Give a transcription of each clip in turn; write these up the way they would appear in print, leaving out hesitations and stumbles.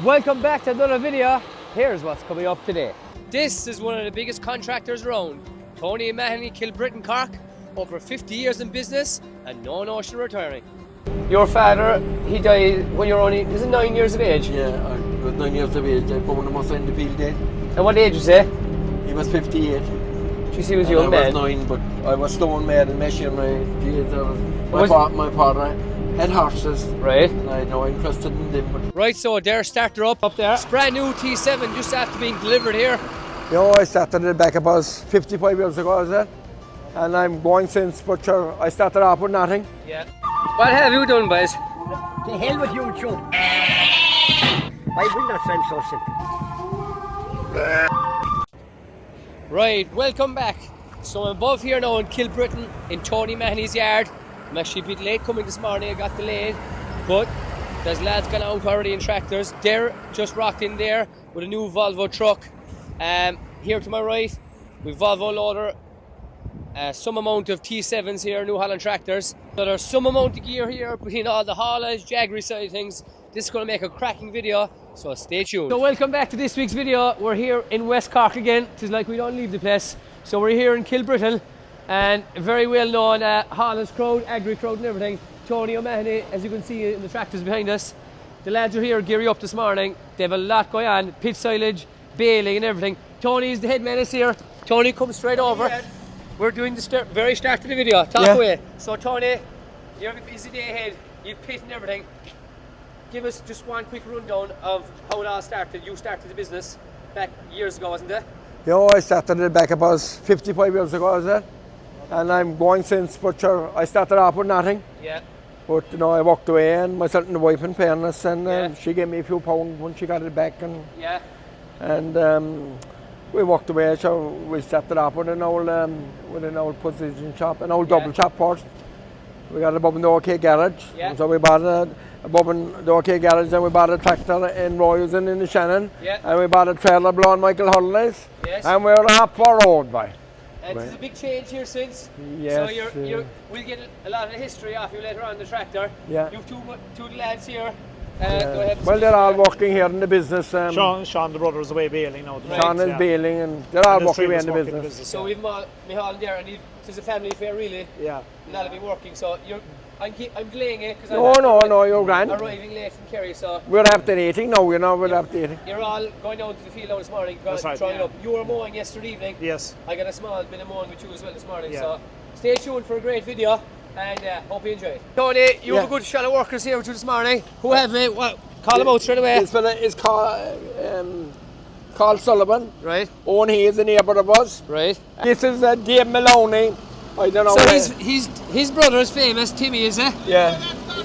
Welcome back to another video. Here's what's coming up today. This is one of the biggest contractors around. Tony and Mahoney Kilbrittain Cork. Over 50 years in business and no notion of retiring. Your father, he died when you were only, is it 9 years of age? Yeah, I was 9 years of age. I found him outside the field then. And what age was he? He was 58. Geez, he was young man. I was 9, but I was stone mad and machinery. My father had horses. Right. And I had no interest in them. But Right, so their starter up there. It's brand new T7 just after being delivered here. you know, I started it back about 55 years ago, is it? And I'm going since, but sure, I started off with nothing. Yeah. What have you done, boys? The hell with you, Joe. I will not sound so simple. Right, welcome back. So I'm above here now in Kilbrittain in Tony Mahoney's yard. I'm actually a bit late coming this morning, I got delayed. But there's lads gone out already in tractors. They're just rocked in there with a new Volvo truck. Here to my right, we've Volvo loader. Some amount of T7s here, New Holland tractors. So there's some amount of gear here between all the haulage, jaggery side of things. This is going to make a cracking video, so stay tuned. So welcome back to this week's video. We're here in West Cork again. It's like we don't leave the place. So we're here in Kilbrittain, and a very well known haulage crowd, agri crowd and everything. Tony O'Mahony, as you can see in the tractors behind us. The lads are here gearing up this morning. They have a lot going on, pit silage, baling and everything. Tony's the head man is here. Tony, come straight over. Yeah. We're doing the very start of the video. Talk away. So Tony, you have a busy day ahead. You've pit and everything. Give us just one quick rundown of how it all started. You started the business back years ago, wasn't it? You know, I started it back about 55 years ago, is it? And I'm going since, but sure, I started off with nothing. Yeah. But you know, I walked away and myself and the wife in fairness, and she gave me a few pounds when she got it back, and we walked away. So we started off with an old precision shop, an old double shop first. We got a above in the OK garage, so we bought above in the OK garage, and we bought a tractor in Royals and in the Shannon, and we bought a trailer below Michael Hollidays, and we were off for road by. And there's a big change here since. Yes. So we'll get a lot of the history off you later on the tractor. Yeah. You've two lads here. Go ahead. Well, they're all working here in the business. Sean, the brother, is away bailing now. Sean is bailing, and they're all working away in the business. So we've Michal there, and it's a family affair, really. Yeah. Not to be working. So I'm delaying it because No, you're grand. Arriving late from Kerry, so we're after eating now. We're after eating. You're all going down to the field now this morning. That's right, trying up. You were mowing yesterday evening. Yes. I got a small bit of mowing with you as well this morning. So stay tuned for a great video, and hope you enjoy it. Tony, you have a good shot of workers here with you this morning. Who have it? Call them out straight away. This fella is called Sullivan. Right. Owen, he is a neighbour of us. Right. This is Dave Maloney. I don't know. So his brother is famous. Timmy, is it? Yeah.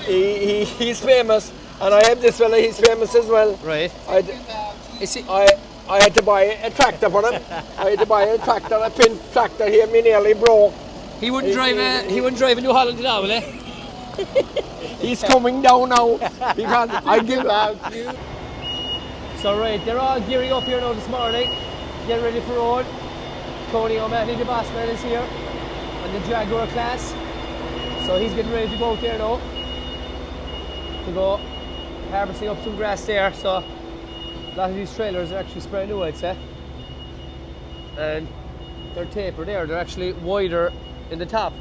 He's famous, and I have this fella. He's famous as well. Right. I had to buy a tractor for him. I had to buy a tractor, a pin tractor here. Me nearly broke. He wouldn't drive a New Holland now, will he? He's coming down now because I give out. So right, they're all gearing up here now this morning, getting ready for road. Tony O'Mahony, the boss man, is here on the Jaguar class. So he's getting ready to go out there now to go harvesting up some grass there. So a lot of these trailers are actually spraying new, I'd say. And they're tapered there, they're actually wider in the top.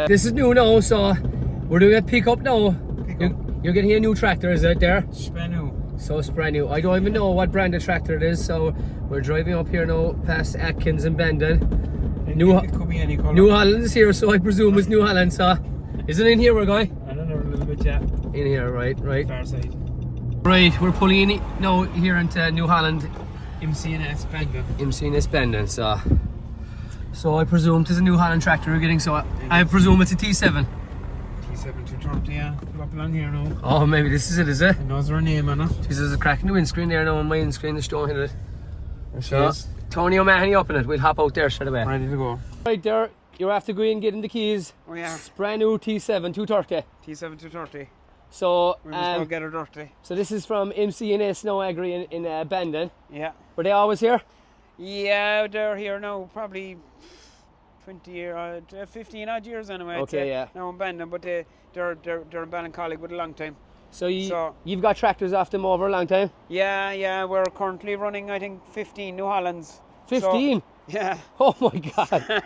This is new now, so we're doing a pick-up now. You're getting a new tractor, is it there? It's brand new. So it's brand new. I don't even know what brand of tractor it is, so we're driving up here now past Atkins and Bandon. It could be any colour. New Holland is here, so I presume it's New Holland, so is it in here we're going? I don't know, a little bit, yeah. In here, right. Far side. Right, we're pulling in now here into New Holland. MCNS Bandon, so I presume it's a New Holland tractor we're getting, so I presume it's a T7. T7 230, yeah. Put up along here now. Oh, maybe this is it, is it? And those are a name on it. Jesus, there's a crack in the windscreen there now on my windscreen, the stone hit it. So, Yes. Tony O'Mahony up in it, we'll hop out there straight away. Ready to go. Right there, you're after going getting the keys. Oh yeah. It's brand new T7 230. T7 230. So, We're just going to get her dirty. so this is from MC&S Snow Agri in Bandon. Yeah. Were they always here? Yeah, they're here now, probably 15 odd years anyway. Okay, yeah. Now in Bandon, but they're in Ballincollig with a long time. So you've got tractors off them over a long time? Yeah, we're currently running, I think, 15 New Hollands. 15? So, yeah. Oh my God.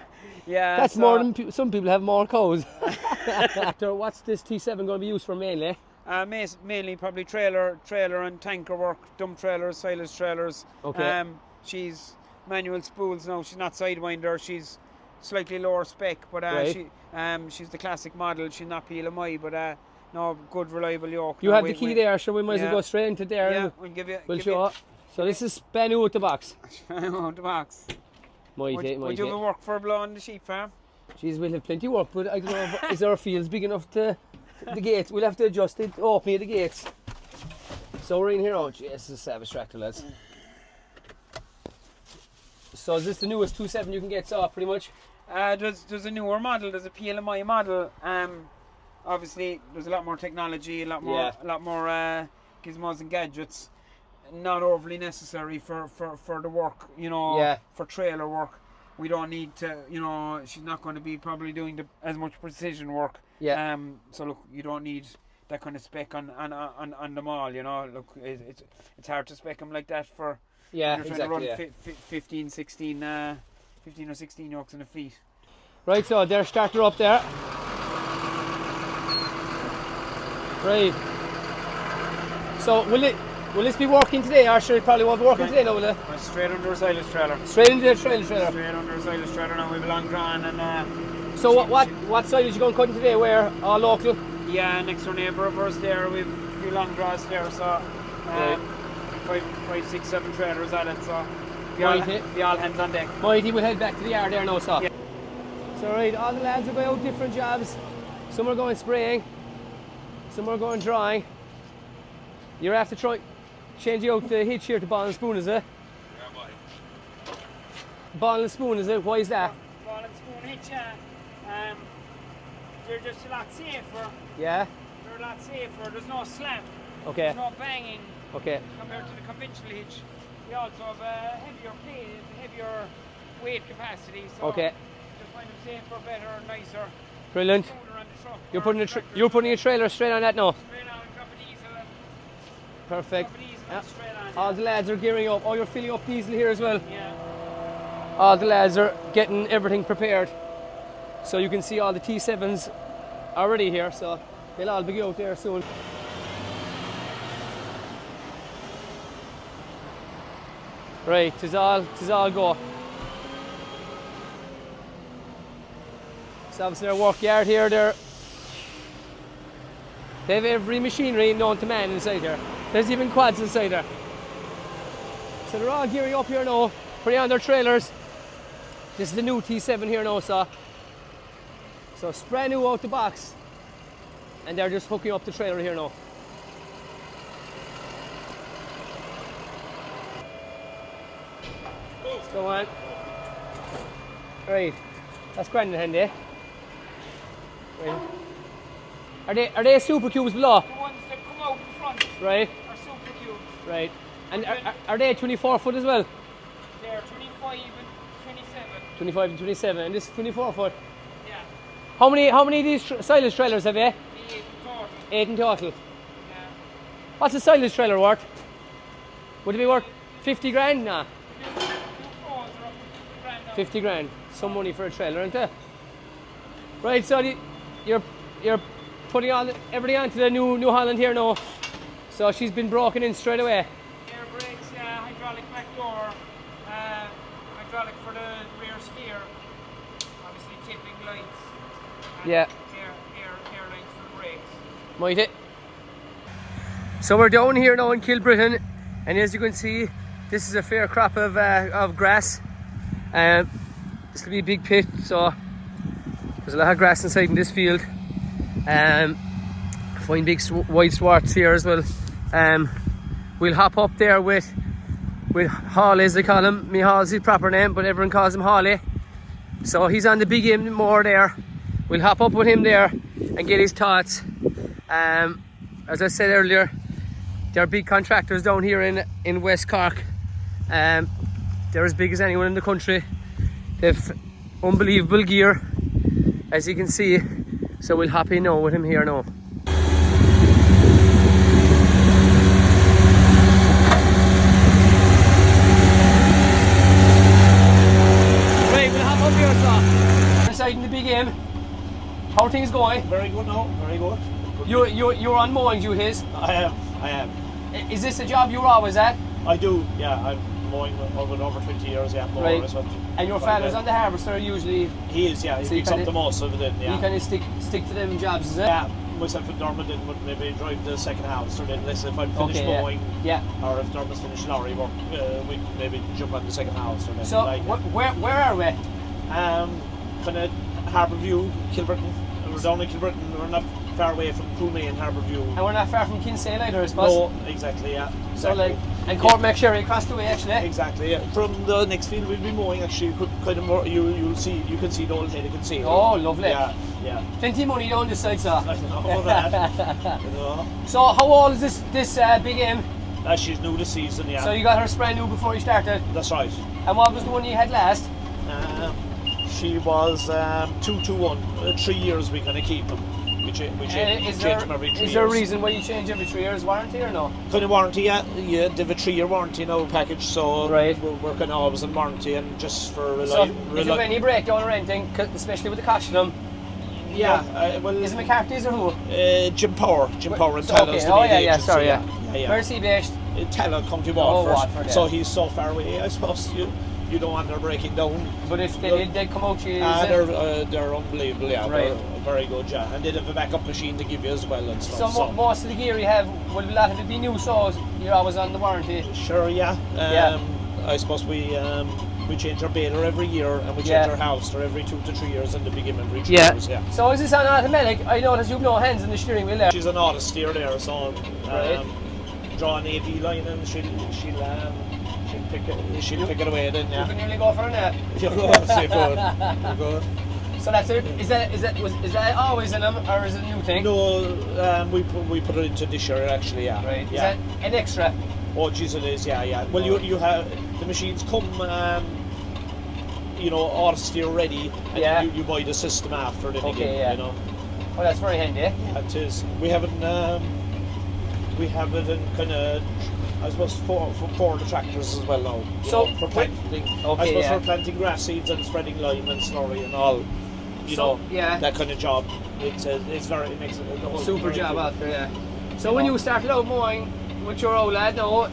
Yeah. That's more than some people have more cows. So what's this T7 going to be used for mainly? Mainly probably trailer and tanker work, dump trailers, silage trailers. Okay. She's manual spools now. She's not sidewinder. She's slightly lower spec, but Right. she's the classic model. She's not PLMI, but no, good reliable yoke. You have the key there, so we might as well go straight into there. Yeah, and we'll give you. we'll show. So this is brand new out the box. Out the box. Would Would you have work for a blow on the sheep farm? Jeez, we'll have plenty of work, but I don't know, is our fields big enough to the gates? We'll have to adjust it, opening of the gates. So we're in here. Oh, jeez, this is a savage tractor, lads. So is this the newest 2.7 you can get, so pretty much? There's a newer model. There's a PLMI model. Obviously, there's a lot more technology, a lot more gizmos and gadgets. Not overly necessary for the work, for trailer work. We don't need to, she's not going to be probably doing as much precision work. Yeah. So look, you don't need that kind of spec on them all, Look, it's hard to spec them like that for Yeah, when you're trying to run 15 or 16 yokes in a feet. Right, so there's starter up there. Right. So will this be working today, or should it probably won't be working today now, will it? Straight under a silage trailer. Straight into the silage trailer. Straight under a silage trailer now. We've a long drawn and. So what silage you going cutting today? Where? All local? Yeah, next door neighbour of ours there. We've a few long draws there, so 5, 6, 7 trailers at it. So be all hands on deck. Mighty will head back to the yard there now, so. Yeah. So right, all the lads are going out different jobs. Some are going spraying, some are going drying. You're after changing out the hitch here to ball and spoon, is it? Yeah, boy. Ball and spoon, is it? Why is that? Ball and spoon hitch, they're just a lot safer. Yeah? They're a lot safer. There's no slap. Okay. There's no banging Okay. compared to the conventional hitch. We also have a heavier weight capacity. So Okay. just find them safer, better, nicer. Brilliant. Smoother on the truck. You're putting a trailer straight on that now. Straight on, drop a diesel. Perfect. Drop a diesel Yeah. straight on. All the lads are gearing up. Oh, you're filling up diesel here as well. Yeah. All the lads are getting everything prepared. So you can see all the T7s already here, so they'll all be out there soon. Right, tis all go. So obviously their work yard here, they have every machinery known to man inside here. There's even quads inside there. So they're all gearing up here now, putting on their trailers. This is the new T7 here now, so it's brand new out the box, and they're just hooking up the trailer here now. Let's go on. Right, that's grand in hand, eh? Right. Are they super cubes below? The ones that come out in front Right, are super cubes. right. And are they 24 foot as well? They're 25 and 27. 25 and 27, and this is 24 foot. Yeah. How many of these silage trailers have you? 8 total. 8 in total. Yeah. What's a silage trailer worth? Would it be worth 50 grand? Nah, 50 grand. Some money for a trailer, isn't it? Right, so you're putting everything onto the New Holland here now. So she's been broken in straight away. Air brakes, hydraulic back door, hydraulic for the rear steer, obviously tipping lights, and Yeah. air lights for the brakes. Might it? So we're down here now in Kilbrittain, and as you can see, this is a fair crop of grass. This will be a big pit, so there's a lot of grass inside in this field. Find big wide swaths here as well. We'll hop up there with Hawley, as they call him. Hall's his proper name, but everyone calls him Hawley. So he's on the big end moor there. We'll hop up with him there and get his thoughts. As I said earlier, they're big contractors down here in West Cork. They're as big as anyone in the country. They've unbelievable gear, as you can see. So we'll hop in now with him here now. things going? Very good now, very good. You're on mowing duties. I am. Is this a job you were always at? I do, yeah. I'm mowing over 20 years, yeah. Right. And your father's on the harvester usually? He is, yeah. He So you picks up kinda- the most of it then, yeah. You kind of stick to them jobs, is it? Yeah, myself and Dermot then would maybe drive the second harvester then, unless if I'm finished Okay, yeah. mowing, Yeah. or if Dermot's finished lorry work, we'd maybe jump on the second harvester then. So where are we? Kind of Harbourview, Kilbritton. We're down in Kilbritton. We're not far away from Coolmay and Harbourview. And we're not far from Kinsale either, I suppose. No, exactly, yeah. So Exactly. and Court McSherry across the way actually. Exactly, yeah. From the next field we'll be mowing. Actually, you could kind of more. You can see the old head. You can see. Oh, lovely. Yeah. Plenty of money down this side, sir. I know that. You know. So how old is this big M? She's new this season, yeah. So you got her brand new before you started. That's right. And what was the one you had last? She was 221. 3 years we kind of keep them. We change them every 3 years. Is there a reason why you change every 3 years warranty or no? Kind of warranty, yeah. Yeah, they have a 3-year warranty now package, so Right. we're kind of always in warranty and just for So if you have any breakdown or anything, especially with the cost of them, yeah. Well, is it McCarthy's or who? Jim Power and Talla's Okay. the Oh main yeah, agency, sorry, yeah. yeah. Where's he based? Talla, County Oh, Waterford. Waterford, yeah. So he's so far away, I suppose you don't want their breaking down. But if they did, they'd come out to you. They're unbelievable, yeah. Right. They're very good, yeah. And they'd have a backup machine to give you as well and stuff. So most of the gear you have, will a lot of it be new, so you're always on the warranty? Sure, yeah. Yeah. I suppose we change our baler every year and we change our harvester every 2 to 3 years and the begin every 3 years, yeah. So is this on automatic? I notice you've no hands in the steering wheel there. She's an auto steer there, so Right. draw an AD line and she'll pick it away then, You yeah. can nearly go for a nap. You're good. So that's it. Is that always in them, or is it a new thing? No, we put it into this year actually, yeah. Right. Is Yeah. that an extra? Oh, geez, it is, yeah. Well, you have the machines come, auto steer ready, and Yeah. you buy the system after then Okay, again, yeah. you know. Well, that's very handy. It is. We have it in kind of, I suppose, for the tractors as well now. you So, know, for planting. I okay, suppose yeah. for planting grass seeds and spreading lime and slurry and all. You So, know, yeah. that kind of job. It makes it the whole Super very job good. out there, yeah. So when you started out mowing with your old lad, now,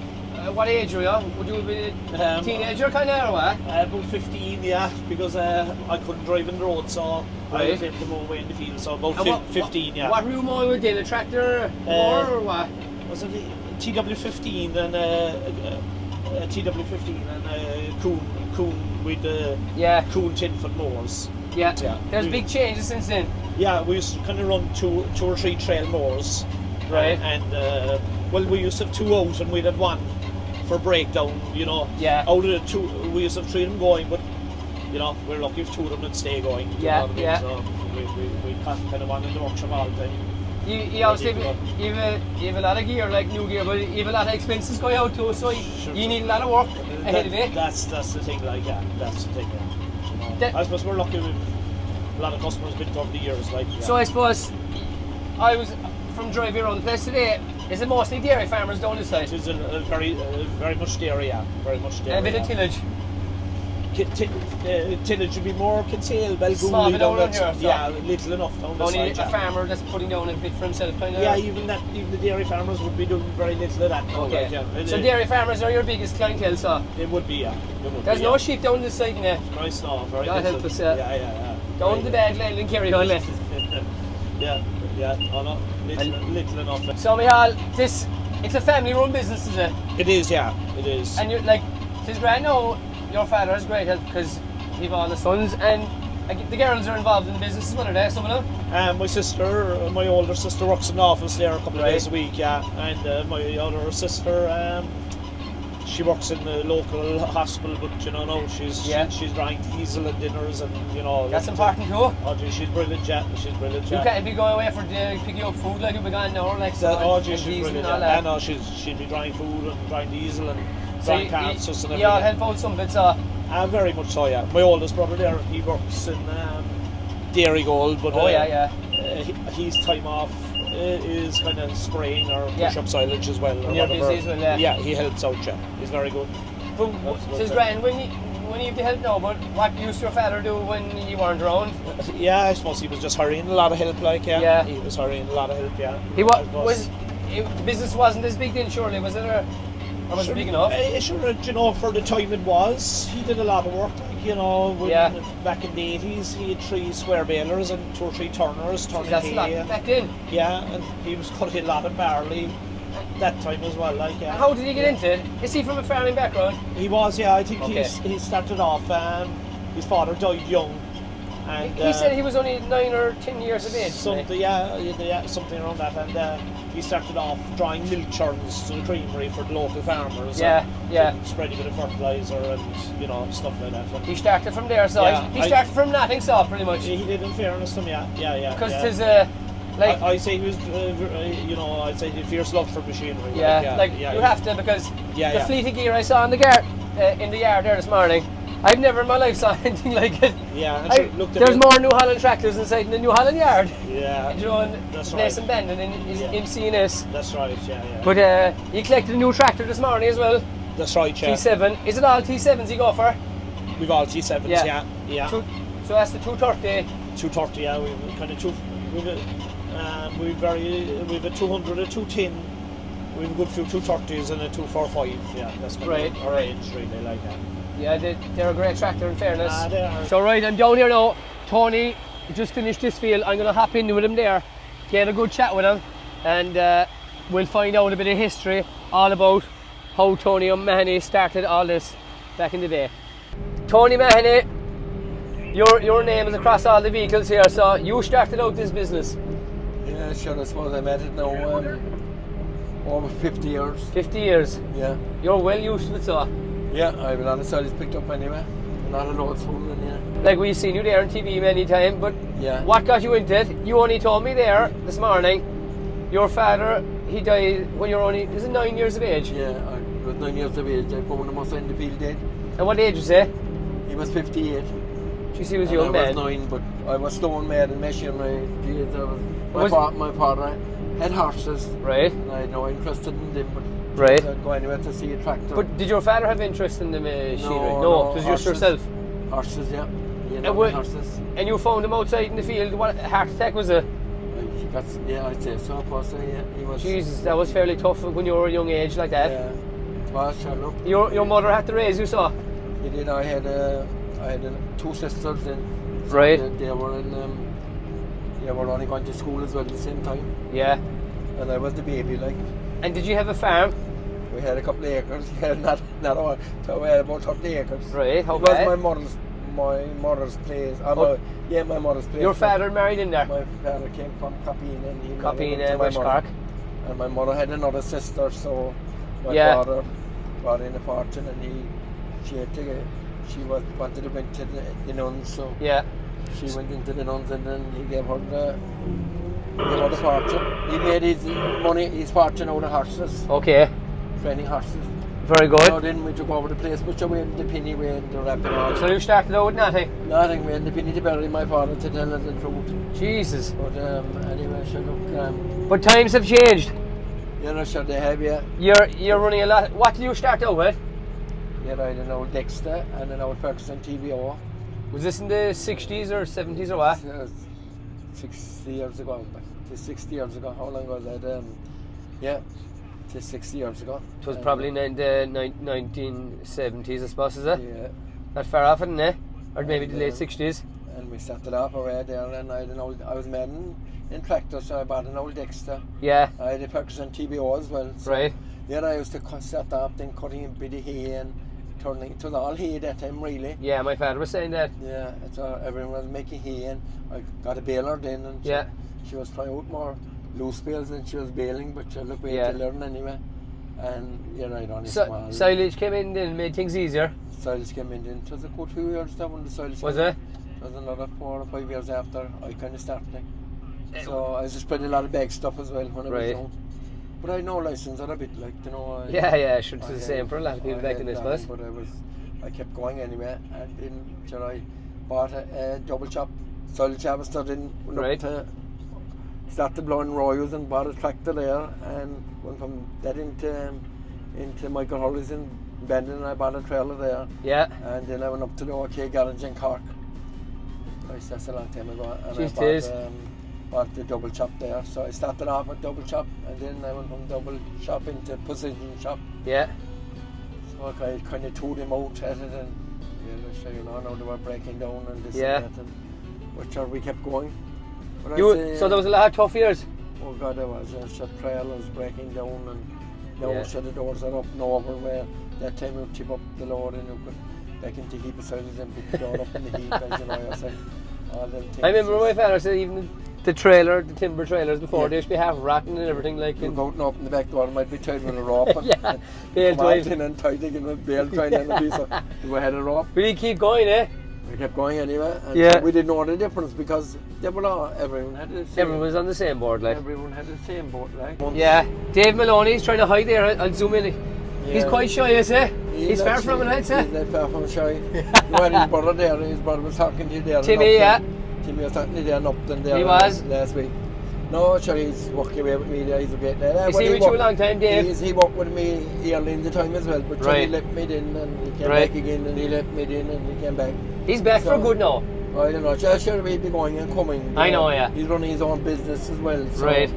what age were you? Would you be a teenager kind of or what? About 15, yeah, because I couldn't drive in the road, so I Right. was able to mow away in the field. So about And 15, yeah. What were you mowing with then? A tractor or what? Was it a TW15 and a TW15 and a Coon with the Yeah, Coon 10-foot mowers. yeah. Yeah. There's big changes since then. Yeah, we used to kind of run two or three trail mowers. Right. Well, we used to have 2 out and we'd have 1 for breakdown, you know. Yeah. Out of the 2, we used to have 3 of them going, but, you know, we're lucky if 2 of them would stay going. you Yeah, know what I mean? yeah. So we kind of wanted the workshop all the time. You obviously you have a lot of gear, like new gear, but you have a lot of expenses going out too, so you need a lot of work ahead of it. That's the thing, like, yeah, that's the thing. Yeah. You know, That- I suppose we're lucky with a lot of customers built over the years, like. Yeah. So I suppose I was from driving around the place today. Is it mostly dairy farmers down this side? It is a very much dairy, yeah, very much dairy. And a bit of tillage. Tillage would be more Kinsale, Small Belgooly bit down down that, here, so- yeah, little enough down the Only side. a Yeah. farmer that's putting down a bit for himself, kind of. Yeah, even the dairy farmers would be doing very little of that. now, Okay. like, yeah. So dairy farmers are your biggest clientele, so It would be, yeah. It would there's be, no yeah. sheep down this side, innit? Nice, no, very God little. help us, Yeah. Down the bad lane and carry on left. Yeah, oh no, little enough. So Michal, it's a family-run business, is it? It is, yeah, it is. And you're like, it's grand now. Your father has great help because he've all the sons, and like, the girls are involved in the business as well, are they? Some of them. My older sister works in the office there a couple of Right. days a week, yeah, and my other sister, she works in the local hospital, but you know, no, she's drying diesel and dinners, and you know. That's important too. Oh, gee, she's brilliant, yeah. She's brilliant, You yeah. can't be going away for picking up food like you'll be gone now, like so. Oh, gee, and she's diesel brilliant. and all Yeah. that. No, she'd be drying food and drying diesel and So drying parts and everything. you all help out some bits, Very much so, yeah. My oldest brother there, he works in Dairy Gold, but his time off is kind of spraying or push-up silage as well. Or And you're whatever. busy as well, yeah. Yeah, he helps out, yeah. He's very good. It's grand when when you have to help now, but what used your father do when you weren't around? Yeah, I suppose he was just hurrying a lot of help, like, Yeah. He was hurrying a lot of help, yeah. He I suppose. the business wasn't as big then, surely, was it? Or was it big enough? Sure, you know, for the time it was, he did a lot of work, like, you know, back in the 80s, he had 3 square balers and 2 or 3 turners, turning That's a hay, lot and, back then. yeah, and he was cutting a lot of barley that time as well, like, yeah. And how did he get into it? Is he from a farming background? He was, yeah, I think Okay. he started off, his father died young, and He said he was only 9 or 10 years of age. something, yeah, something around that, and he started off drawing milk churns to the creamery for the local farmers. Yeah, and spreading a bit of fertilizer and, you know, stuff like that. And He started from there, so Yeah, he started from nothing, so pretty much. he did, in fairness to him, yeah. Because yeah. there's like, I say he was, you know, I'd say he fierce love for machinery. you have to, because Yeah, the yeah. fleet of gear I saw in the yard there this morning, I've never in my life saw anything like it. Yeah, and sure, look, There's more New Holland tractors inside the New Holland yard. Yeah, You know, and that's place right. and Bandon in CNS. That's right, yeah. But he collected a new tractor this morning as well. That's right, yeah. T7. Is it all T7s you go for? We've all T7s, yeah. So that's the 230. 230, yeah. We've kind of we've a 200, a 210. We've a good few 230s and a 245. Yeah, that's kind Right, of our range, really, like that. Yeah, they're a great tractor in fairness. They are. So right, I'm down here now. Tony just finished this field. I'm going to hop in with him there, get a good chat with him, and we'll find out a bit of history all about how Tony O'Mahony started all this back in the day. Tony Mahoney, your name is across all the vehicles here, so you started out this business. Yeah, sure, I suppose I met it now over 50 years. 50 years. Yeah. You're well used to it, so. Yeah, I've been on the side, it's picked up anyway. Not a load full in here. Like we've seen you there on TV many times, but Yeah. what got you into it? You only told me there this morning, your father, he died when you were only, is it 9 years of age? Yeah, I was 9 years of age. I found him outside the field dead. And what age was he? He was 58. She he was And young I man. was 9, but I was stone mad and machinery. Was- My father had horses, Right, and I had no interest in them, but right. I'd go anywhere to see a tractor. But did your father have interest in the machinery? No, it was just horses. yourself. Horses, yeah. You And know, what- horses. And you found him outside in the field. What heart attack was it? He got, yeah, I'd say so. Possibly, yeah. He was. Jesus, that was fairly tough when you were a young age like that. Yeah. Well, sure, look. Your mother had to raise you, so. He did. I had 2 sisters, and Right. They were in. They were only going to school as well at the same time, Yeah. and I was the baby, like. And did you have a farm? We had a couple of acres. Yeah, not all. So we had about 30 acres. Right. How It was bad? my mother's place. Oh. My mother's place. Your father married in there. My father came from Capine, and he Copying married into my West mother. Cork. And my mother had another sister, so my Yeah. father brought in a fortune, and she wanted to went to the nuns, so Yeah. she went into the nuns, and then he gave her the fortune. He made his fortune out of horses, Okay. training horses. Very good. So then we took over the place, but we had the penny, we had the wrapping all. So you started out with nothing. Nothing, we had the penny to bury my father, to tell her the truth. Jesus. But anyway, sure, look, But times have changed. sure they have, yeah. You're running a lot. What did you start out with? Yeah, I had an old Dexter and an old Ferguson TVO. Was this in the 60s or 70s or what? 60 years ago. 60 years ago. How long was that? Yeah, 60 years ago. It was probably in the 1970s, I suppose, is it? Yeah. Not far off, isn't it? Or maybe the And, late 60s. And we started off away there, and I was mad in tractor, so I bought an old Dexter. Yeah. I had a Ferguson TVO as well. So Right. Yeah, I used to start up, then cutting a bit of hay and turning. It was all hay that time, really. Yeah, my father was saying that. Yeah, so everyone was making hay, and I got a baler then, and Yeah. she was trying out more loose bales than she was baling, but look, we Yeah. had to learn anyway. And I don't So, silage came in and made things easier. silage came in. It was a good few years that when the silage Was came it? in. It was another 4 or 5 years after I kind of started. So I just spread a lot of bag stuff as well when I was Right. young. But I had no license or a bit, like, Yeah, should be I the same had- for a lot of people I back had in this that, bus. But I kept going anyway, and then I bought a double chop silage harvester, then went Right. up to started blowing royals and bought a tractor there, and went from that into Michael Hurley's in Bendon, and I bought a trailer there. Yeah. And then I went up to the OK garage in Cork. Nice, that's a long time ago. And Jeez, I it is. bought the double chop there. So I started off with double chop, and then I went from double chop into precision chop. Yeah. So I kind of threw them out at it, and now they were breaking down and this Yeah. and that. And, but sure, we kept going. But So there was a lot of tough years. Oh God, there was trailers breaking down, and now Yeah. the doors are up and over where that time you chip up the load and you could back into heap of silage and put the door up in the heap, as you know yourself. All them things. I remember my father said even the timber trailers before, Yeah. they used to be half rotten and everything like. You go out and open the back door, might be tied with a rope. And, Yeah, and bale come out twine. in and tied again with bale twine and a piece of. We had a rope. Will you keep going, eh? We kept going anyway. And Yeah. so we didn't know the difference because they were all, everyone had the same. Everyone was on the same board, like. Everyone had the same boat, like. Yeah, Dave Maloney's trying to hide there. I'll zoom in. He's Yeah. quite shy, is he? He's far from it, I'd say. He's not far from shy. You had his brother there. His brother was talking to you there. in Timmy, yeah. Upton. Timmy was talking to you there in Upton there. He was. Last week. No, sure, he's working away with me there. He's a great lad. He's been with you a long time, Dave. He worked with me early in the time as well, but sure, he Right. left me in and he came Right. back again, and he left me in and he came back. He's back for So- good now. I don't know, sure he'll be going and coming. I know, yeah. He's running his own business as well. So Right.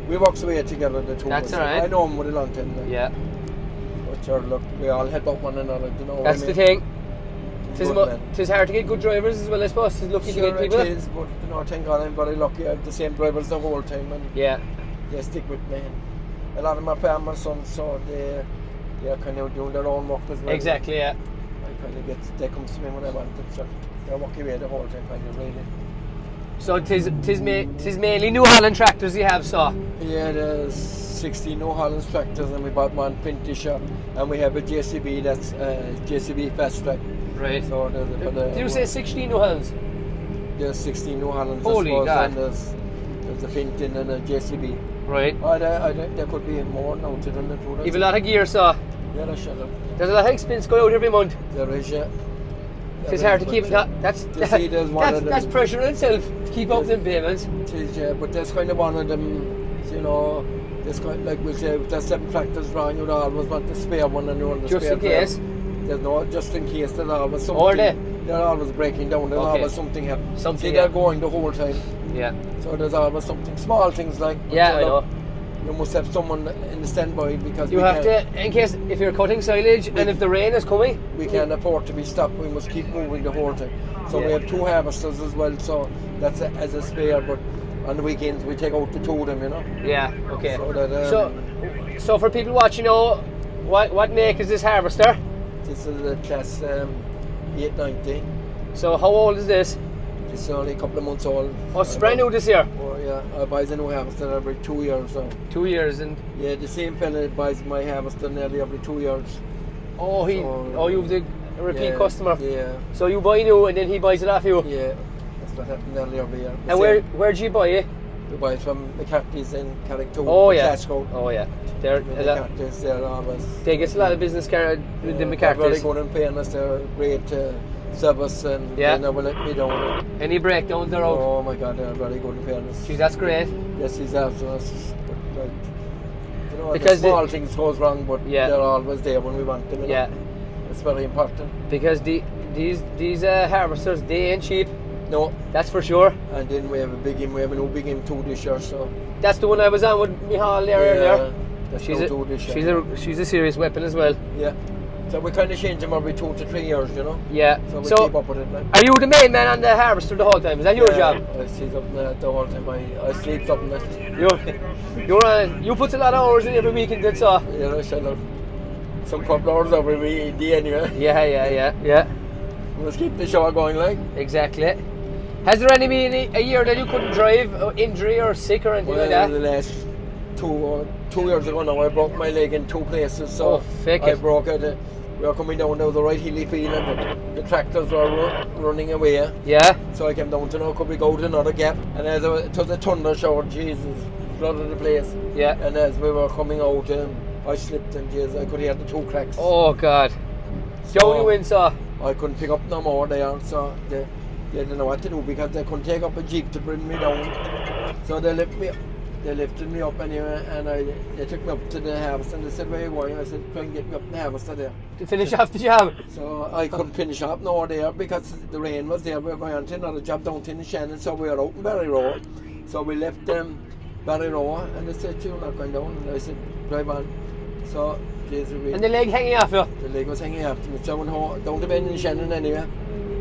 we worked away together, the two That's of us. alright. I know him with a long time now. Yeah, But sure, look, we all help out one another, you know. that's what I the mean? thing. Good man. Tis hard to get good drivers as well, I suppose. It's lucky to Sure get people. it is, but you know, thank God I'm very lucky. I have the same drivers the whole time, and Yeah, they stick with me. A lot of my farmer sons, so they're kind of doing their own work as well. exactly, yeah. I kind of they come to me when I want it, so they're working away the whole time, kind of really. So tis mainly New Holland tractors you have, so. Yeah, there's 60 New Holland tractors, and we bought one Pintisher, and we have a JCB that's JCB fast track. Right. So Did you say 16 New Hollands? there's 60 New Hollands, Holy I suppose, God. and there's a Pintin and a JCB. Right. There could be more now to than the two. You've a lot of gear, so. Yeah, that's shut up. There's a lot of expense going out every month. There is, yeah. It's hard to keep it up. That's see, there's one of them. that's pressure in itself to keep up them payments. It is, yeah, but there's kind of one of them, you know, there's kind like we'll say, if there's 7 tractors wrong, you'd always want to spare one and you want to Just spare in case. them. There's no, just in case there's always something. Or they? They're always breaking down, there's Okay. always something happening. Something, See, yeah. they're going the whole time, Yeah. so there's always something, small things like. but Yeah, I you know. You must have someone in the standby because You we have can't, to, in case if you're cutting silage and if the rain is coming. we can't afford to be stopped, we must keep moving the whole time. So we Yeah. have 2 harvesters as well, so that's as a spare, but on the weekends we take out the 2 of them, you know. Yeah. Okay. So that, So for people watching, what make is this harvester? this is a class 890. So how old is this? It's only a couple of months old. Oh, it's brand new this year. Oh yeah, I buy a new harvester every 2 years. So 2 years and yeah, the same fella buys my harvester nearly every 2 years. you've the repeat Yeah, customer. Yeah, So you buy new and then he buys it off you. yeah. That's what happened nearly every year. The And same. where do you buy it? We buy it from McCarthy's in Carrick2. Oh yeah. Glasgow. Oh yeah. They're McCarthy's, they're always. they get a lot of business with the They're very McCarthy's. good in paying us. They're great service, and Yeah. they never let me down. Any breakdowns they're out. Oh my God, they're very good in paying us. Gee, that's great. Yes, he's after us. But, like, you know, Because the small things goes wrong, but Yeah. they're always there when we want them. You know? Yeah. It's very important. Because these harvesters, they ain't cheap. No, That's for sure. and then we have a new big M too this year, so That's the one I was on with Michal there earlier. that's She's new a, too this year. she's a serious weapon as well. Yeah. So we kind of change them every 2 to 3 years, you know. Yeah. So we So, keep up with it. Like. are you the main man on the harvester the whole time? Is that your job? I sleep up there the whole time. I sleep up in it. You put a lot of hours in every weekend, that's all. Yeah, I shall have some couple hours every day anyway. Yeah. We must keep the show going, like. Exactly. Has there any been a year that you couldn't drive, or injury or sick or anything like Well, that? the last 2 years ago now, I broke my leg in 2 places. So Oh, fake I it. broke it. We were coming down the right hilly field, and the tractors were running away. Yeah. So I came down to know could we go to another gap. And as it was a thunder shower, Jesus, flooded the place. Yeah. And as we were coming out, I slipped, and Jesus, I could hear the 2 cracks. Oh God. Johnny Windsor. I couldn't pick up no more there, so they didn't know what to do because they couldn't take up a jeep to bring me down. So they left me they lifted me up anyway, and they took me up to the harvest, and they said, "Where are you going?" I said, "Try and get me up in the harvest there." To finish off the job. So I couldn't finish up nowhere there because the rain was there. We were going on to another job down in Shannon, so we were out in Barry Row. So we left Barry Row, and they said, "You're not going down." And I said, "Drive on." So and the leg hanging off you? The leg was hanging after me, so I went home, down to bend in Shannon anyway.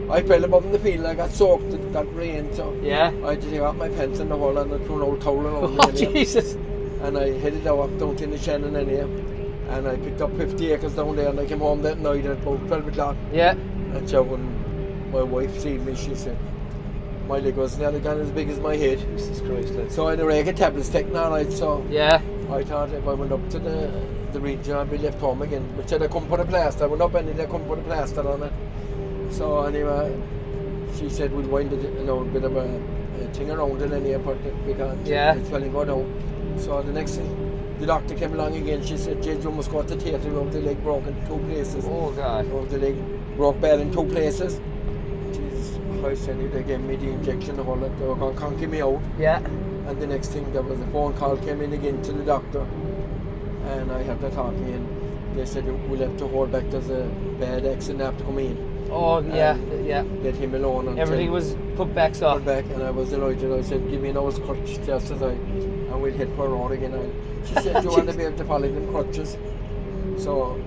I fell above in the field, I got soaked, it got rain, so yeah. I had to take out my pants in the hole and I threw an old towel around me. Oh, Jesus. And I headed out down to Shannon anyway, and I picked up 50 acres down there, and I came home that night at about 12 o'clock. Yeah. And so when my wife seen me, she said, my leg was nearly gone as big as my head. Jesus Christ. So I had a rake of tablets taken all right, so yeah. I thought if I went up to the region I'd be left home again. But said I couldn't put a plaster. I went up and I couldn't put a plaster on it. So anyway, she said we'll wind it a little bit of a thing around it anyway, but because it's swelling go down. So the next thing, the doctor came along again. She said, "Jed, you must go to theatre. You have the leg broken in 2 places." Oh God. You have the leg broke bad in 2 places. Jesus Christ, and they gave me the injection, the whole lot. They were going to conquer me out. Yeah. And the next thing, there was a phone call came in again to the doctor, and I had to talk to him. They said we'll have to hold back. There's a bad accident, have to come in. Oh yeah, yeah. Let him alone. Everything was put back, so. Put back, and I was delighted. I said, "Give me an old crutch just as and we'll head for a road again." And she said, "You want to be able to follow them crutches?" So,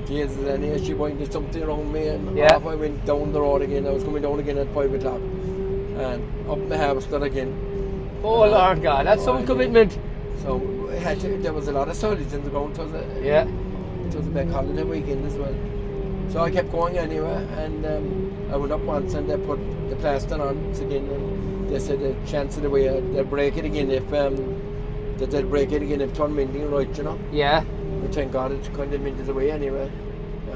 Jesus, and here she winded something around me, and off I went down the road again. I was coming down again at 5 o'clock, and up the harvester again. Oh Lord God, that's some commitment. So there was a lot of silage in the ground. It was a bank holiday weekend as well. So I kept going anyway, and I went up once and they put the plaster on again, and they said the chance of the way they'll break it again if they'll break it again if turn mending right, you know. Yeah. But thank God it kind of mended away anyway.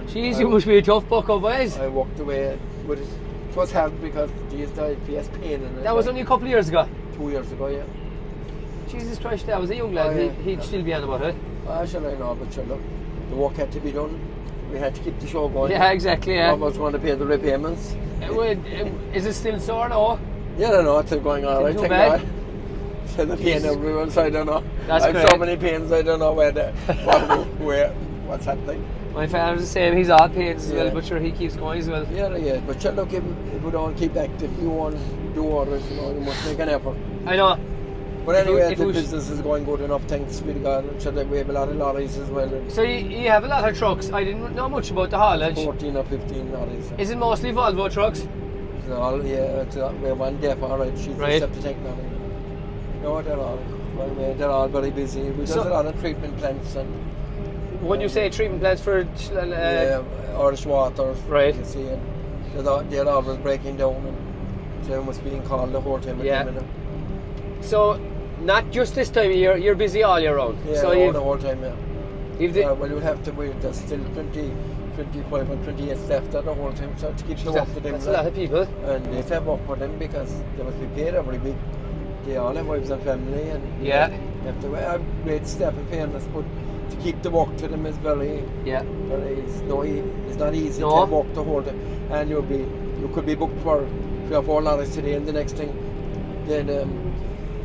Jeez, you must be a tough bucko, boys. I walked away, but it was hard because geez, the PS pain in it. That was only a couple of years ago. 2 years ago, yeah. Jesus Christ, that was a young lad. He'd still be on about it. Sure, I know, but sure, look, the work had to be done. We had to keep the show going. Yeah, exactly, yeah. I was going to pay the repayments. Is it still sore now? Yeah, I don't know, it's still going on. I think that. So the pain everywhere, so I don't know. That's I have so many pains, I don't know what's happening. My father's the same, he's all pains as well, but sure, he keeps going as well. Yeah, but sure, look, if we don't keep active, you want to do orders, you know, you must make an effort. I know. But anyway, the business is going good enough, thanks be to God. And sure, we have a lot of lorries as well. So you have a lot of trucks. I didn't know much about the haulage. 14 or 15 lorries. Is it mostly Volvo trucks? It's all, we have one depot, right? She's just up to take now. No, they're all very busy. We do a lot of treatment plants. And when you say treatment plants for... Irish water. Right. You see, they're always breaking down. And so must be called the whole time. So, not just this time of year, you're busy all year round. Yeah, so the whole time, yeah. Well, you'll have to wait. There's still 25 and 28 staff there the whole time, so to keep the work for them. That's a lot of people. And they have work for them because they must be paid every week. They all have wives and family, and you have to have great staff and fairness, but to keep the work to them is very, it's not easy to work the whole time. And you could be booked for 3 or 4 lorries today, and the next thing, then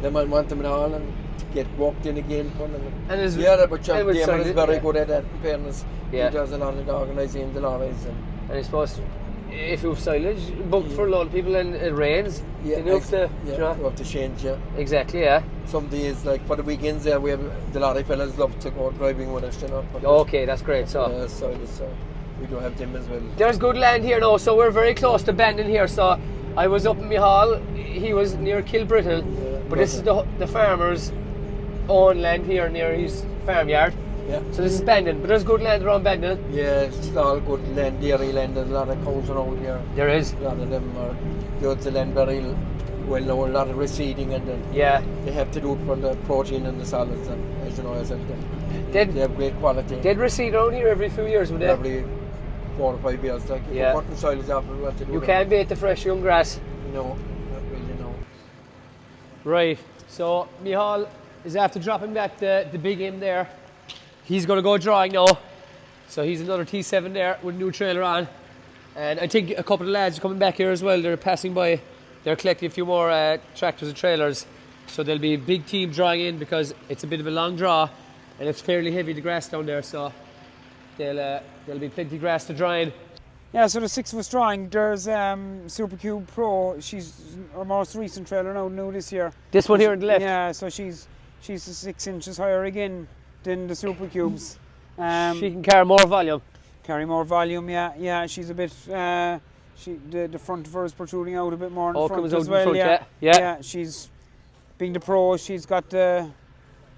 they might want them at all and to get walked in again for them. But Damon is very good at that, in fairness. He does a lot of organising the lorries. And I suppose if you have silage booked for a lot of people and it rains, then you have to... you have to change, Exactly, yeah. Some days, like for the weekends, we have the lorry fellas love to go driving with us, you know. Okay, that's great, so we do have them as well. There's good land here now, so we're very close to Bandon here, so I was up in Mihal, he was near Kilbrittle, but this is the farmer's own land here near his farmyard. Yeah. So this is Bandon, but there's good land around Bandon. Yeah, it's all good land, dairy land, there's a lot of cows around here. There is. A lot of them are good, the land very well known, a lot of reseeding, and they have to do it for the protein and the solids, and as you know, they have great quality. They'd reseed around here every few years, would they? Every 4 or 5 years, like if you're cutting silage off, what to do. You can't bait the fresh young grass. No, not really, no. Right, so Mihal is after dropping back the big M there. He's going to go drawing now. So he's another T7 there with a new trailer on. And I think a couple of lads are coming back here as well. They're passing by. They're collecting a few more tractors and trailers. So there'll be a big team drawing in because it's a bit of a long draw and it's fairly heavy, the grass down there, so there'll be plenty of grass to draw in. Yeah, so the 6 of us drawing, there's Supercube Pro. She's our most recent trailer now, new this year. This one here on the left? Yeah, so she's 6 inches higher again than the Supercubes. She can carry more volume. Yeah. She's a bit. The front of her is protruding out a bit more in front comes out as in well. front, yeah. She's being the pro. She's got the.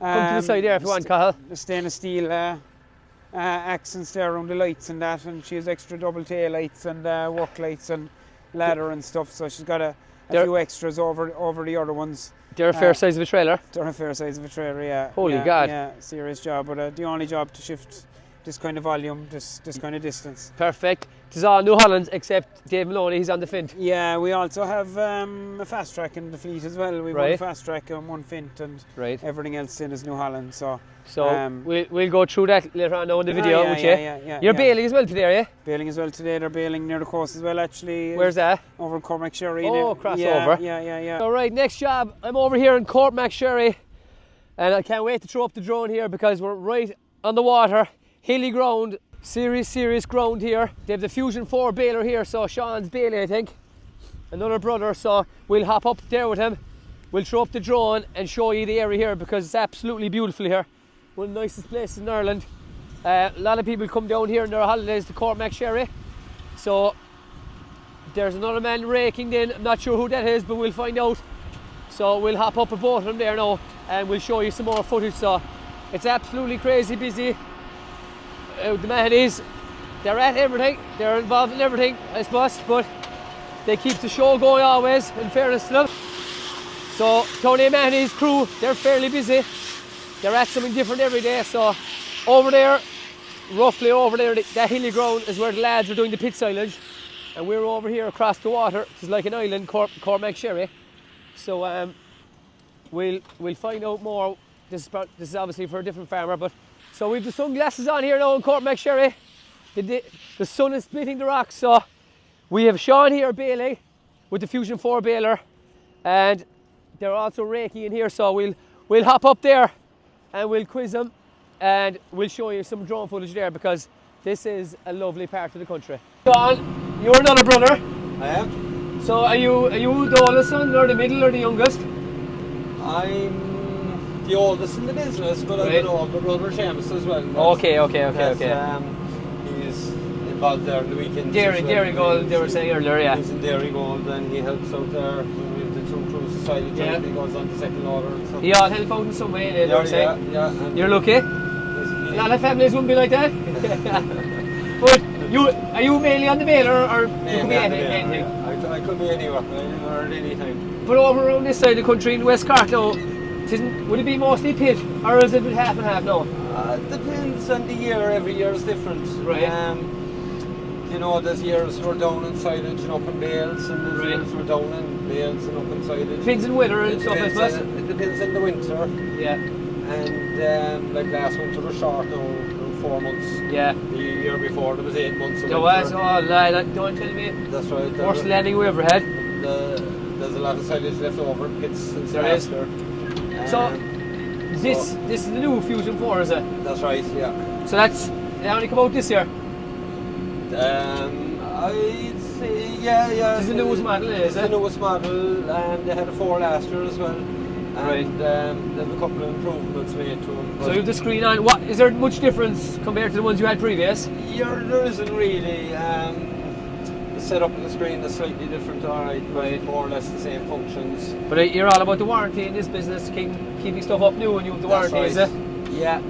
Come to the side there if you want, Cahill. The stainless steel accents there around the lights and that, and she has extra double tail lights and work lights and ladder and stuff. So she's got a few extras over the other ones. They're a fair size of a trailer. They're a fair size of a trailer, yeah. Holy God. Yeah, serious job, but the only job to shift this kind of volume, this kind of distance. Perfect. This is all New Holland except Dave Maloney, he's on the Fint. Yeah, we also have a fast track in the fleet as well. We've one fast track and one Fint, and everything else in is New Holland. So we'll go through that later on now in the video with you. You're bailing as well today, are you? Bailing as well today. They're bailing near the coast as well, actually. Where's that? Over in Cormac Sherry. Oh, crossover. Yeah. All right, next job. I'm over here in Cormac Sherry, and I can't wait to throw up the drone here because we're right on the water. Hilly ground, serious ground here. They have the Fusion 4 baler here, so Sean's bailing, I think. Another brother, so we'll hop up there with him. We'll throw up the drone and show you the area here because it's absolutely beautiful here. One of the nicest places in Ireland. A lot of people come down here on their holidays to Cormac Sherry. So there's another man raking in. I'm not sure who that is, but we'll find out. So we'll hop up a boat of them there now and we'll show you some more footage. So it's absolutely crazy busy. The Mahonys, they're at everything, they're involved in everything, I suppose, but they keep the show going always, in fairness to them. So Tony Mahoney's crew, they're fairly busy. They're at something different every day. So over there, roughly over there, that hilly ground is where the lads are doing the pit silage, and we're over here across the water. It's like an island, Cormac Sherry. So we'll find out more. This is obviously for a different farmer, but. So we've the sunglasses on here now in Cormac Sherry. The sun is splitting the rocks, so we have Sean here bailing with the Fusion 4 baler, and they're also raking in here. So we'll hop up there and we'll quiz them, and we'll show you some drone footage there because this is a lovely part of the country. Sean, you're another brother. I am. So are you the oldest son, or the middle, or the youngest? I'm the oldest in the business, but I've an older brother, Seamus, as well. Okay. He's involved there in the weekends. Dairy Gold, they were saying earlier, yeah. He's in Dairy Gold and he helps out there with the two crews society. Yeah. He goes on the second order and stuff. He all help out in some way, they were saying. Yeah. You're lucky? A lot of families wouldn't be like that. But are you mainly on the baler or you could be anything? I could be anywhere at any time. But over around this side of the country in West Cork now, would it be mostly pit or is it half and half now? Depends on the year. Every year is different. Right. There's years we're down in silage and up in bales, and there's years we're down in bales and up in silage. Depends on winter and stuff, I suppose. It depends on the winter. Yeah. And like last winter was short now, 4 months. Yeah. The year before there was 8 months. There was, lad, don't tell me. That's right. Worst landing we ever had. There's a lot of silage left over in pits since there last is. year. So this is the new Fusion 4, is it? That's right, yeah. So they only come out this year? I'd say, yeah. This is the newest model, is it? It's the newest model, and they had a 4 last year as well. And they have a couple of improvements made to them. So you have the screen on. Is there much difference compared to the ones you had previous? Yeah, there isn't really. The setup of the screen is slightly different, alright, more or less the same functions. But you're all about the warranty in this business, keeping stuff up new and you have the warranty, right. Is it? Yeah.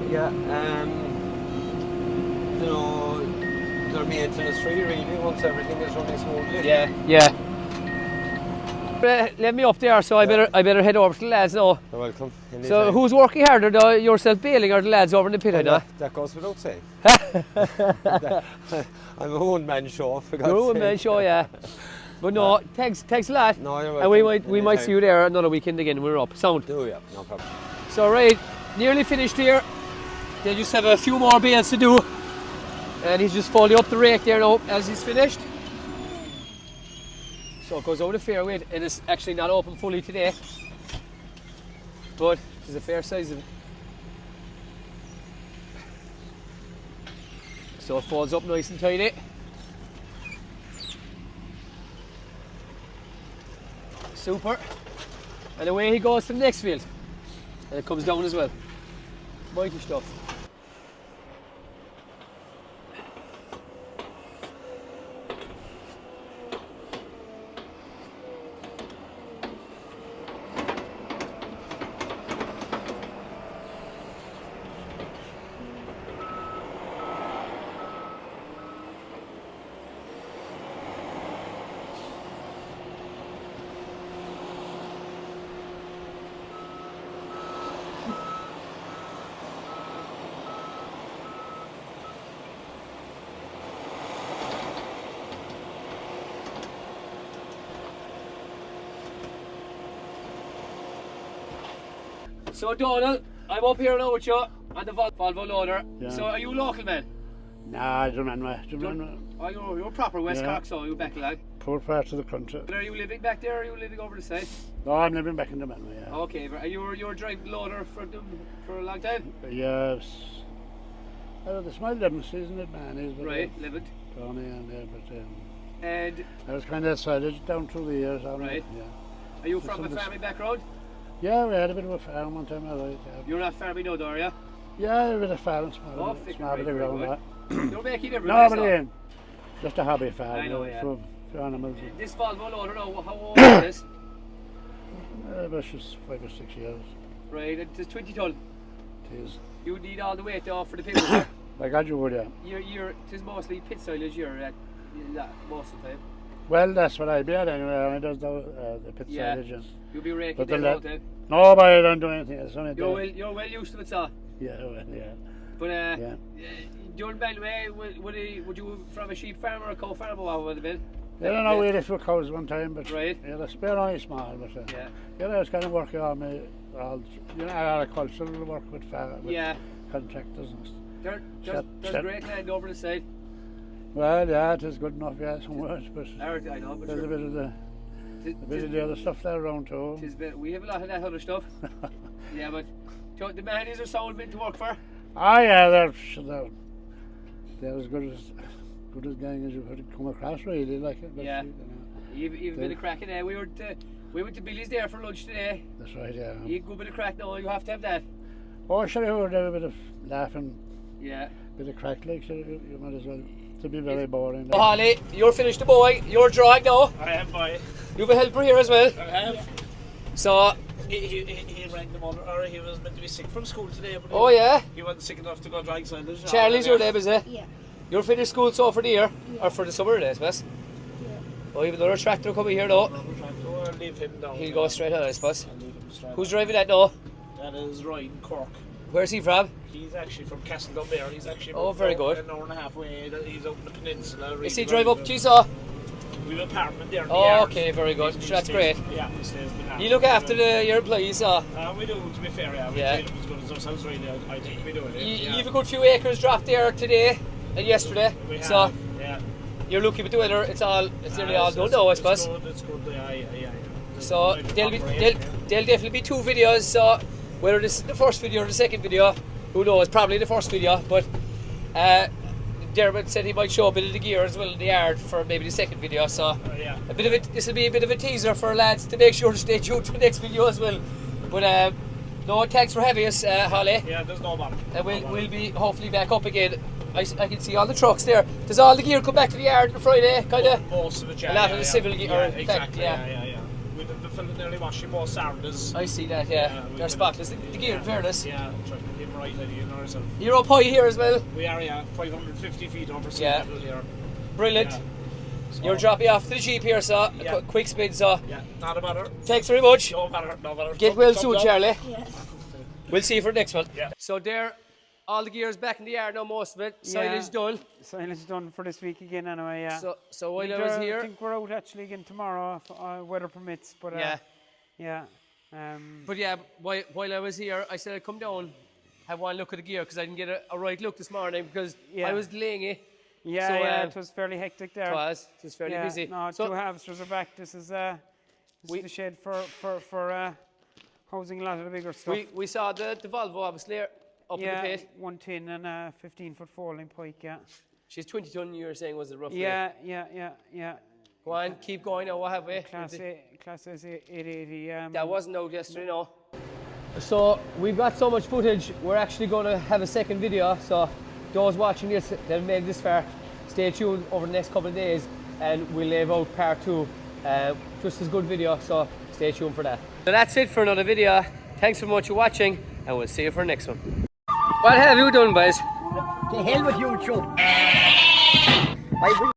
They're maintenance free really once everything is running smoothly. Yeah. Let me up there, so I better head over to the lads now. You're welcome. Anytime. So who's working harder, yourself bailing or the lads over in the pit? That goes without saying. I'm a one-man show, for God's sake. You're a one-man show, yeah. But no, thanks a lot. No, you're welcome. And we might see you there another weekend again when we're up. Sound? Yeah, no problem. So right, nearly finished here. They just have a few more bales to do. And he's just folding up the rake there now as he's finished. So it goes over the fairway and it's actually not open fully today. but it's a fair size of it. So it folds up nice and tidy. Super. And away he goes to the next field. And it comes down as well. Mighty stuff. So Donald, I'm up here now with you on the Volvo loader. Yeah. So are you local, man? Nah, I don't know. Oh, you're proper West Cork, so you're back lad. Poor part of the country. But are you living back there, or are you living over the side? No, I'm living back in the Manway, yeah. Okay, but you were driving the loader for a long time? Yes. It's my 11th season at Manny's. Right, 11th. Tony and there, but And I was kind of silage down through the years. Right. Yeah. Are you from a farming background? Yeah, we had a bit of a farm one time, right? Yeah. You're not farming now, are you? Yeah, a bit of farm, Oh, small bit around that. You're making everything. No, but again, just a hobby farm. I know, yeah. For animals. This Volvo loader now, how old is this? It was just 5 or 6 years. Right, it's 20 ton. It is. You need all the weight off for the pit. By God, you would, yeah. It is mostly pit silage you're at most of the time. Well, that's what I'd be at anyway. I does the pit silage. And You'll be raking but them all the time. no, but I don't do anything. It's only You're well used to it, sir. Yeah, well, yeah. But Yeah. during Belway, would you from a sheep farm or a cow farm, or what would it have been? I don't know, we had a few cows one time, but Right. yeah, the spare only small, but Yeah. yeah, I was kind of working on me, agricultural work with Yeah. contractors and stuff. There's great land over the side. Well, yeah, it is good enough, yeah, some words, but I know, but there's sure. a bit of the other stuff there around too. We have a lot of that other stuff. Yeah, but the man is a sound bit to work for. Ah, yeah, they're as good as gang as you've heard come across, really, like it. Yeah. You've They- been a crack in there. We went to Billy's there for lunch today. That's right, yeah. You go a bit of crack now, you have to have that. Oh, sure, you heard a bit of laughing, Yeah. bit of crack, like, sure, you might as well. To be very boring. Oh, Holly, you're finished the boy. You're drawing now. I am by. You have a helper here as well. I have. So, He rang the mother, or he was meant to be sick from school today, but oh yeah, he wasn't sick enough to go drying silage. Charlie's your name, is it? Yeah. You're finished school so for the year, or for the summer, I suppose. Yeah. Oh, even though there's a tractor coming here now, I'll leave him down. he'll go straight on, I suppose. I'll leave him straight. Who's driving that now? That is Ryan Cork. Where's he from? He's actually from Castle Dunbear. He's actually Oh, very good. an hour and a half away. He's up in the peninsula. Is he drive up to you, so? We have an apartment there. In the Oh, yard. okay, very good. He Sure, that's stays- great. Yeah, he stays in the apartment. You look after your employees, so. We do, to be fair, yeah. We Yeah. treat them as good as ourselves, really. I think we do it. You yeah. have a good few acres dropped there today and yesterday, We have, so yeah. you're lucky with the weather. It's nearly all done now, I suppose. It's good, yeah. So there'll definitely be 2 videos. So whether this is the first video or the second video, who knows? Probably the first video. But Dermot said he might show a bit of the gear as well in the yard for maybe the second video. So Yeah. this will be a bit of a teaser for lads to make sure to stay tuned to the next video as well. But no, thanks for having us, Holly. Yeah, there's no bother. And we'll be hopefully back up again. I can see all the trucks there. Does all the gear come back to the yard on Friday? Kind of. Most of it, yeah. A lot of the civil gear, Yeah, in fact, exactly. yeah. Yeah. We've been filling nearly washing most Saturdays. I see that, yeah. Yeah, They're spotless. The gear, in fairness. Yeah, trying to keep them right idea in ourselves. You're up high here as well. We are, yeah, 550 feet over sea Yeah. level here. Brilliant. Yeah. So, You're dropping off to the Jeep here, so Yeah. a quick spin, so Yeah, not a matter. thanks very much. No matter. Get well Thumbs soon, up. Charlie. Yeah. We'll see you for the next one. Yeah. So there, all the gear's back in the yard now, most of it. Silage done. Silage done for this week again, anyway. Yeah. So while I was I here, think we're out actually again tomorrow, if weather permits. But yeah. yeah. But yeah, while I was here, I said I'd come down, have one look at the gear, because I didn't get a right look this morning because Yeah. I was delaying it. Yeah, So, yeah, it was fairly hectic there. It was fairly busy. No, So- 2 hamsters are back. This is We- the shed for housing a lot of the bigger stuff. We saw the Volvo obviously up in the Yeah, pit. 110 and a 15-foot foiling pike, yeah. She's 20 ton, you were saying, was it roughly? Yeah. Go on, keep going now, what have we? Class S 880. That wasn't out yesterday, no. So we've got so much footage, we're actually going to have a second video. So those watching this that have made this far, stay tuned over the next couple of days and we'll leave out part 2. Just as good video, so stay tuned for that. So that's it for another video. Thanks so much for watching and we'll see you for the next one. What have you done, boys? The hell with you, Joe. I will